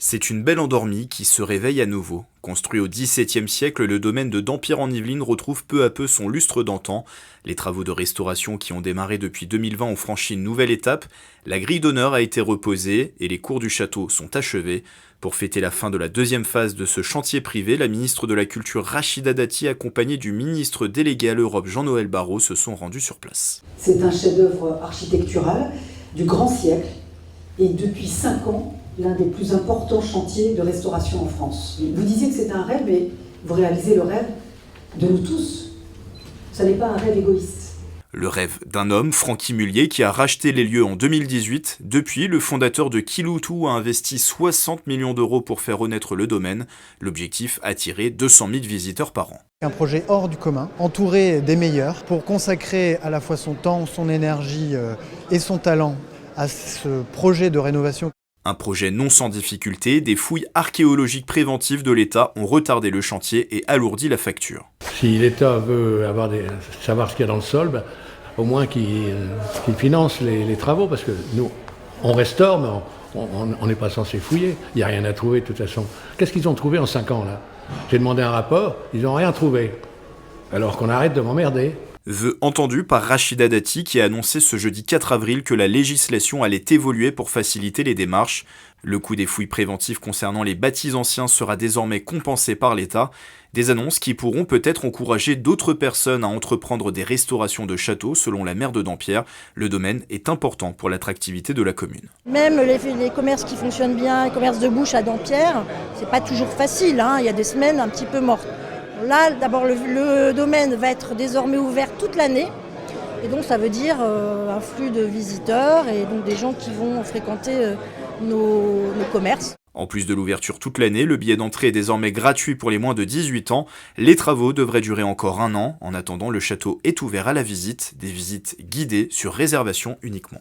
C'est une belle endormie qui se réveille à nouveau. Construit au XVIIe siècle, le domaine de Dampierre en Yvelines retrouve peu à peu son lustre d'antan. Les travaux de restauration qui ont démarré depuis 2020 ont franchi une nouvelle étape. La grille d'honneur a été reposée et les cours du château sont achevés. Pour fêter la fin de la deuxième phase de ce chantier privé, la ministre de la Culture Rachida Dati, accompagnée du ministre délégué à l'Europe Jean-Noël Barrot, se sont rendus sur place. C'est un chef-d'œuvre architectural du grand siècle et depuis 5 ans, l'un des plus importants chantiers de restauration en France. Vous disiez que c'était un rêve, mais vous réalisez le rêve de nous tous. Ce n'est pas un rêve égoïste. Le rêve d'un homme, Francky Mullier, qui a racheté les lieux en 2018. Depuis, le fondateur de Kiloutou a investi 60 millions d'euros pour faire renaître le domaine. L'objectif, attirer 200 000 visiteurs par an. Un projet hors du commun, entouré des meilleurs, pour consacrer à la fois son temps, son énergie et son talent à ce projet de rénovation. Un projet non sans difficulté, des fouilles archéologiques préventives de l'État ont retardé le chantier et alourdi la facture. Si l'État veut savoir ce qu'il y a dans le sol, au moins qu'il finance les travaux, parce que nous, on restaure, mais on n'est pas censé fouiller. Il n'y a rien à trouver de toute façon. Qu'est-ce qu'ils ont trouvé en 5 ans là? J'ai demandé un rapport, ils n'ont rien trouvé. Alors qu'on arrête de m'emmerder. Vœu entendu par Rachida Dati qui a annoncé ce jeudi 4 avril que la législation allait évoluer pour faciliter les démarches. Le coût des fouilles préventives concernant les bâtis anciens sera désormais compensé par l'État. Des annonces qui pourront peut-être encourager d'autres personnes à entreprendre des restaurations de châteaux. Selon la maire de Dampierre, le domaine est important pour l'attractivité de la commune. Même les commerces qui fonctionnent bien, les commerces de bouche à Dampierre, c'est pas toujours facile, hein. Il y a des semaines un petit peu mortes. Là, d'abord, le domaine va être désormais ouvert toute l'année. Et donc, ça veut dire un flux de visiteurs et donc des gens qui vont fréquenter nos commerces. En plus de l'ouverture toute l'année, le billet d'entrée est désormais gratuit pour les moins de 18 ans. Les travaux devraient durer encore 1 an. En attendant, le château est ouvert à la visite, des visites guidées sur réservation uniquement.